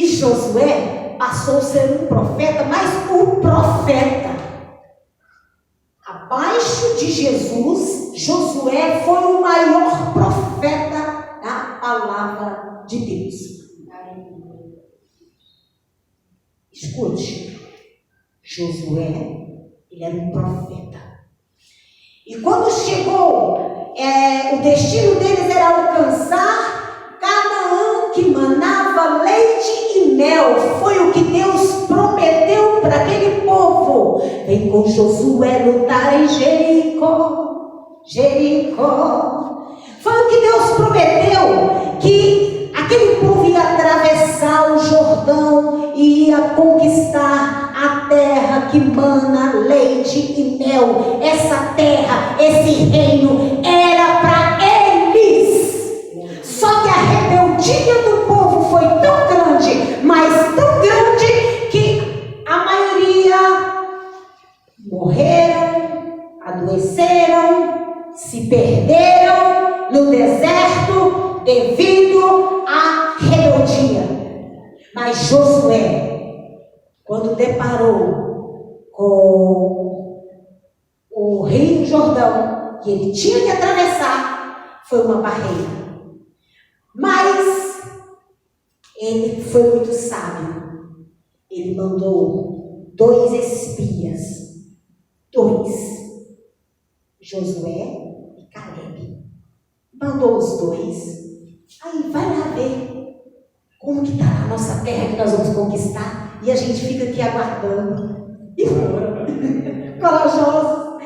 E Josué passou a ser um profeta, mas um profeta. Abaixo de Jesus, Josué foi o maior profeta da palavra de Deus. Escute, Josué, ele era um profeta. E quando chegou, o destino deles era alcançar Canaã, que manava leite e mel. Foi o que Deus prometeu para aquele povo. Vem com Josué lutar em Jericó. Jericó. Foi o que Deus prometeu, que aquele povo ia atravessar o Jordão e ia conquistar a terra que mana leite e mel. Essa terra, esse reino era para eles. Só que a rebeldia do povo foi tão grande, mas tão grande, que a maioria morreram, adoeceram, se perderam no deserto devido à rebeldia. Mas Josué, quando deparou com o rio Jordão, que ele tinha que atravessar, foi uma barreira. Mas ele foi muito sábio. Ele mandou 2 espias, 2, Josué e Caleb. Mandou os 2. Aí vai lá ver como que está a nossa terra que nós vamos conquistar. E a gente fica aqui aguardando. E foram. Corajosos.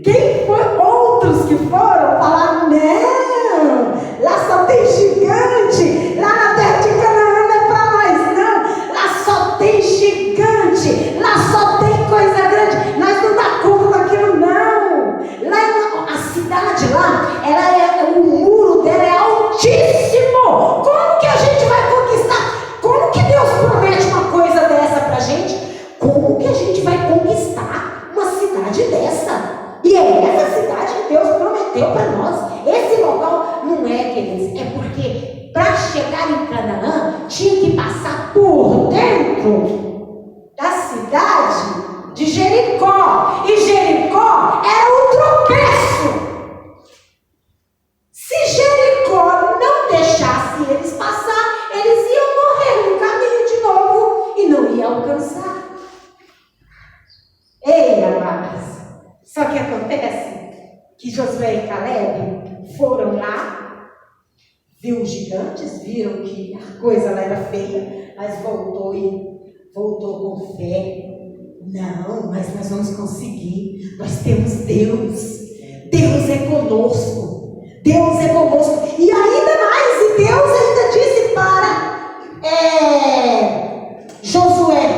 Quem foi? Outros que foram falaram: não, lá só tem gigante. Lá na terra de Canaã não é para nós, não. Lá só tem gigante. Lá só tem coisa grande. Nós não dá conta daquilo, não. Lá a cidade lá, o muro dela é altíssimo. Como que a gente vai conquistar? Como que Deus promete uma coisa dessa pra gente? Como que a gente vai conquistar uma cidade dessa? E é essa cidade que Deus prometeu para nós. Esse local não é, queridos, é porque para chegar em Canaã tinha que passar por dentro da cidade de Jericó. E Jericó era um tropeço. Se Jericó não deixasse eles passar, eles iam morrer no caminho de novo e não iam alcançar. Ei, amadas, só que acontece que Josué e Caleb foram lá, viu os gigantes, viram que a coisa lá era feia, mas voltou com fé. Não, mas nós vamos conseguir. Nós temos Deus. Deus é conosco. Deus é conosco. E ainda mais, e Deus ainda disse para Josué: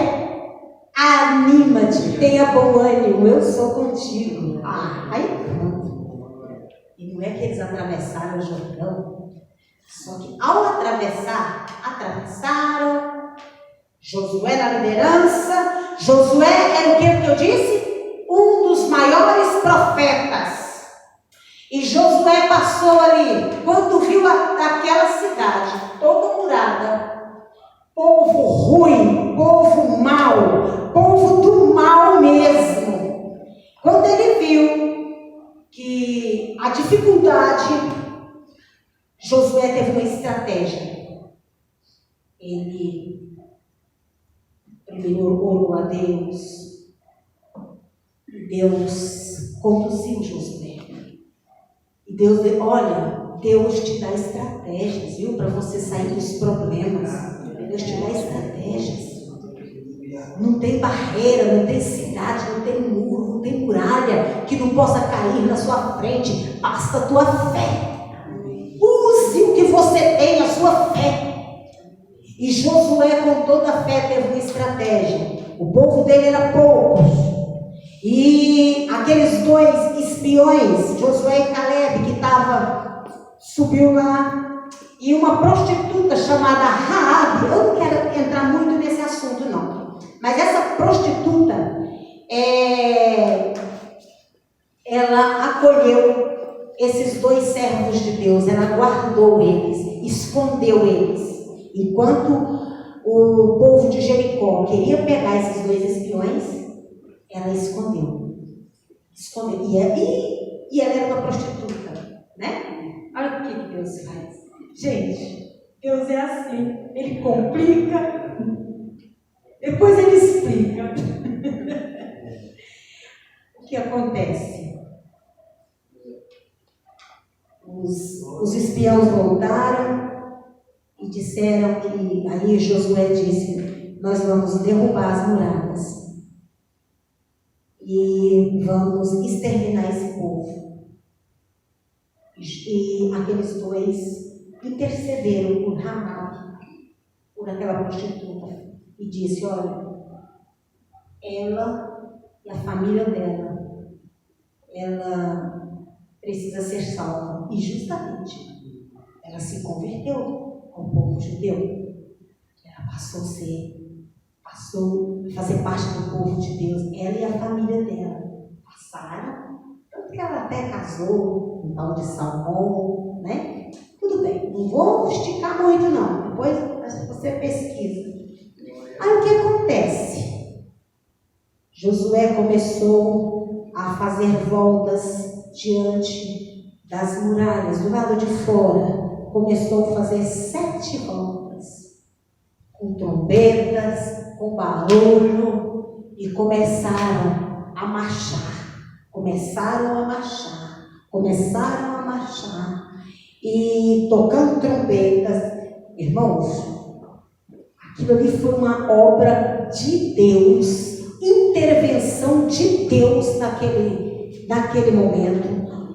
anima-te, tenha bom ânimo, eu sou contigo. Aí pronto. E não é que eles atravessaram o Jordão. Só que ao atravessaram. Josué na liderança. Josué era o que eu disse? Um dos maiores profetas. E Josué passou ali, quando viu aquela cidade toda murada, povo ruim, povo mau, povo do mal mesmo. Quando ele viu que a dificuldade, Josué teve uma estratégia. Ele primeiro orou a Deus. Deus conduziu Josué. E Deus, olha, Deus te dá estratégias, viu? Para você sair dos problemas. Deus te dá estratégias. Não tem barreira, não tem cidade, não tem muro, não tem muralha que não possa cair na sua frente. Basta a tua fé. Use o que você tem, a sua fé. E Josué, com toda a fé, teve uma estratégia. O povo dele era poucos. E aqueles 2 espiões, Josué e Caleb, que subiu lá. E uma prostituta chamada Raabe. Eu não quero entrar muito nesse assunto, não. Mas essa prostituta, ela acolheu esses 2 servos de Deus. Ela guardou eles, escondeu eles. Enquanto Jericó queria pegar esses 2 espiões, ela escondeu. E ela era uma prostituta, né? Olha o que Deus faz. Gente, Deus é assim. Ele complica, depois ele explica. O que acontece? Os espiões voltaram e disseram que, aí Josué disse, nós vamos derrubar as muralhas e vamos exterminar esse povo. E aqueles 2 intercederam por Raabe, por aquela prostituta, e disse, olha, ela e a família dela, ela precisa ser salva. E justamente, ela se converteu ao povo judeu. Ela passou a fazer parte do povo de Deus. Ela e a família dela passaram. Tanto que ela até casou com um tal de Salmão, né? Tudo bem, não vou esticar muito não. Depois você pesquisa. Aí o que acontece? Josué começou a fazer voltas diante das muralhas, do lado de fora. Começou a fazer 7 voltas, com trombetas, com barulho, e começaram a marchar. E tocando trombetas. Irmãos, aquilo ali foi uma obra de Deus, intervenção de Deus naquele momento,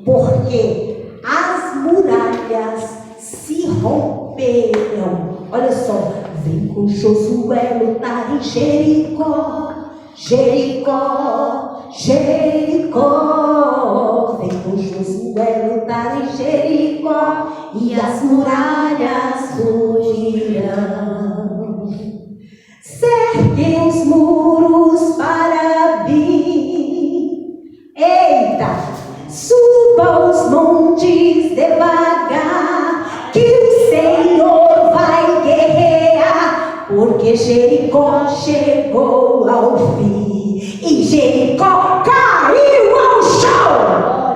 porque as muralhas se romperam. Olha só, vem com Josué lutar em Jericó, Jericó, Jericó. Vem com Josué lutar em Jericó e as muralhas ruirão. Cerquem os muros para mim. Eita! Suba os montes devagar, que o Senhor vai guerrear, porque Jericó chegou ao fim e Jericó caiu ao chão.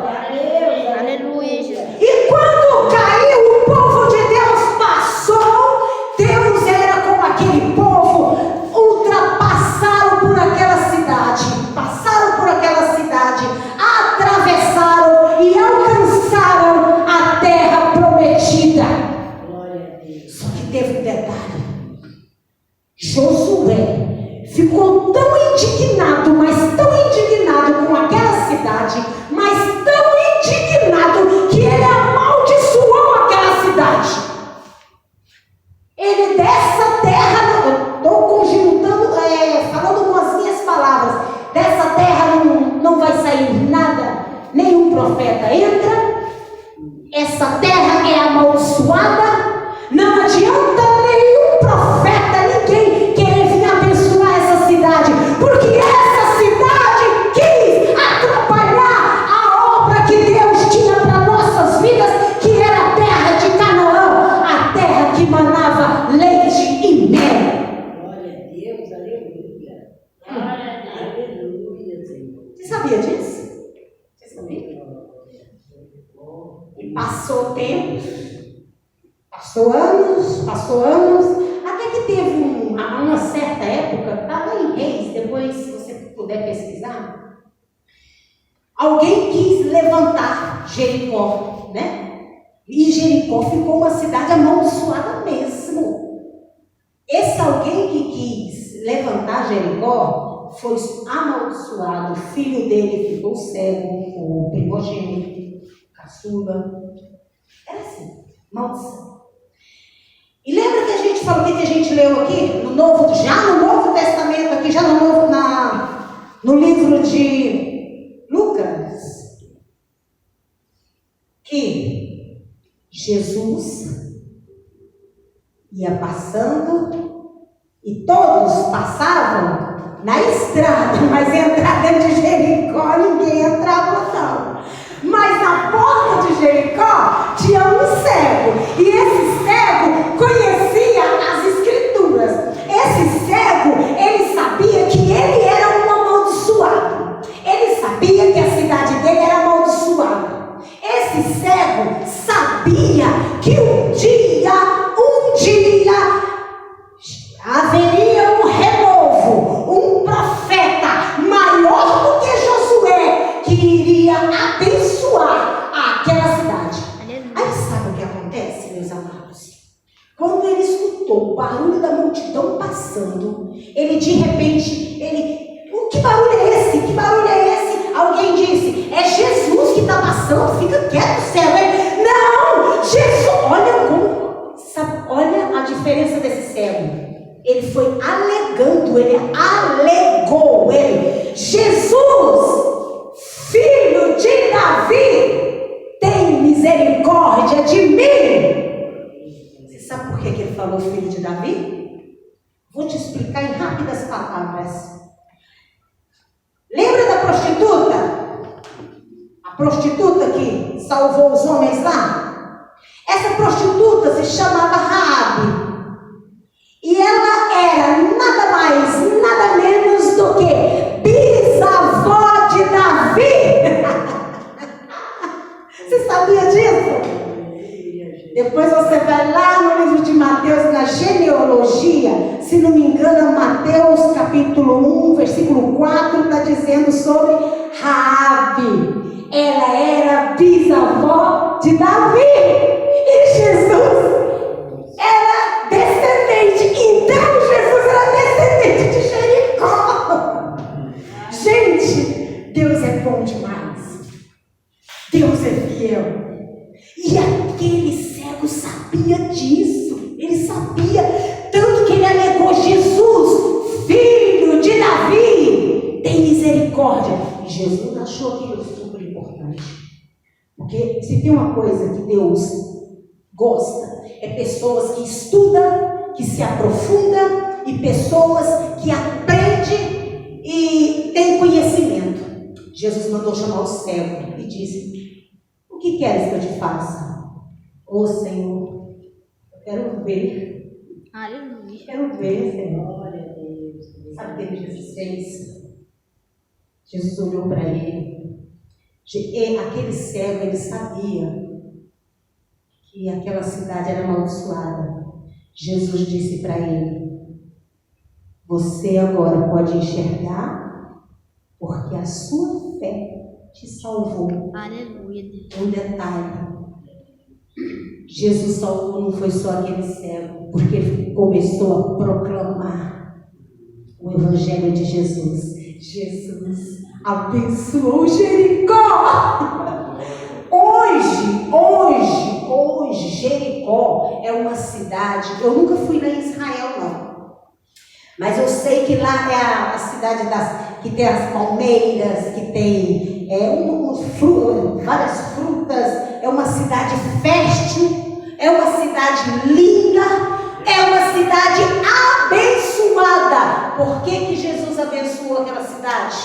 Aleluia, Jesus. E quando caiu, o povo de Deus passou. Deus era com aquele povo, ultrapassaram por aquela cidade, atravessaram e alcançaram a terra prometida. Só que teve um detalhe. Josué ficou tão indignado, mas tão indignado com aquela cidade, mas tão indignado que ele amaldiçoou aquela cidade. Ele dessa terra, estou conjuntando, falando com as minhas palavras, dessa terra não vai sair nada, nenhum profeta entra, essa terra é amaldiçoada, não adianta nenhum profeta, ninguém querer vir abençoar essa cidade, porque essa cidade quis atrapalhar a obra que Deus tinha para nossas vidas, que era a terra de Canaã, a terra que manava leite e mel. Glória a Deus, aleluia. Glória a Deus. Aleluia, Senhor. Você sabia disso? Você sabia? E passou tempo, passou anos, até que teve uma certa época, estava em Reis, depois se você puder pesquisar, alguém quis levantar Jericó, né? E Jericó ficou uma cidade amaldiçoada mesmo. Esse alguém que quis levantar Jericó foi amaldiçoado, o filho dele ficou cego, o primogênito, caçula. Era assim, maldição. E lembra que a gente falou que a gente leu aqui, no Novo Testamento, aqui, já no livro de Lucas, que Jesus ia passando e todos passavam na estrada, mas entrar dentro de Jericó ninguém entrava não. Mas na porta de Jericó tinha um cego, e esse cego conhecia as Escrituras. Esse cego, haveria um renovo, um profeta maior do que Josué, que iria abençoar aquela cidade. Aí sabe o que acontece, meus amados? Quando ele escutou o barulho da multidão passando, ele de repente, que barulho é esse? Que barulho é esse? Alguém disse, é Jesus que está passando, fica quieto, céu. Ele, não, Jesus, olha a diferença desse cego. Ele foi alegando, ele alegou, Jesus, filho de Davi, tem misericórdia de mim. Você sabe por que ele falou filho de Davi? Vou te explicar em rápidas palavras. Lembra da prostituta? A prostituta que salvou os homens lá? Essa prostituta se chamava Raabe. E ela era nada mais, nada menos do que bisavó de Davi. Você sabia disso? Depois você vai lá no livro de Mateus, na genealogia, se não me engano, Mateus capítulo 1, versículo 4, está dizendo sobre Raabe. Ela era bisavó de Davi. E Jesus era descendente. Então Jesus era descendente de Jericó. Gente, Deus é bom demais. Deus é fiel. E aquele cego sabia disso. Ele sabia, tanto que ele alegou, Jesus, filho de Davi, tem misericórdia. E Jesus achou aquilo super importante. Porque se tem uma coisa que Deus gosta, é pessoas que estudam, que se aprofundam, e pessoas que aprendem e têm conhecimento. Jesus mandou chamar o cego e disse, o que queres que eu te faça? Ô Senhor, eu quero ver. Aleluia. Quero ver, Senhor. Sabe o que Jesus fez? Jesus olhou para ele. Aquele cego, ele sabia que aquela cidade era amaldiçoada. Jesus disse para ele, você agora pode enxergar, porque a sua fé te salvou. Aleluia. Um detalhe, Jesus salvou não foi só aquele cego, porque ele começou a proclamar o evangelho de Jesus. Jesus abençoou Jericó. Hoje Jericó é uma cidade, eu nunca fui lá em Israel não, mas eu sei que lá é a cidade que tem as palmeiras, que tem várias frutas, é uma cidade fértil, é uma cidade linda, é uma cidade abençoada. Por que Jesus abençoou aquela cidade?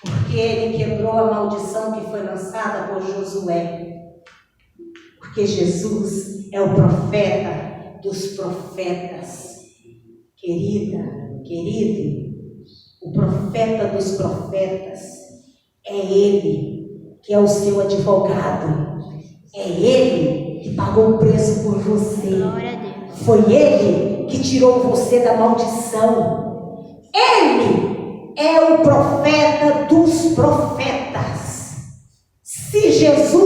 Porque ele quebrou a maldição que foi lançada por Josué. Porque Jesus é o profeta dos profetas. Querido, o profeta dos profetas é ele que é o seu advogado. É ele que pagou o preço por você. Glória a Deus. Foi ele que tirou você da maldição. Ele é o profeta dos profetas. Se Jesus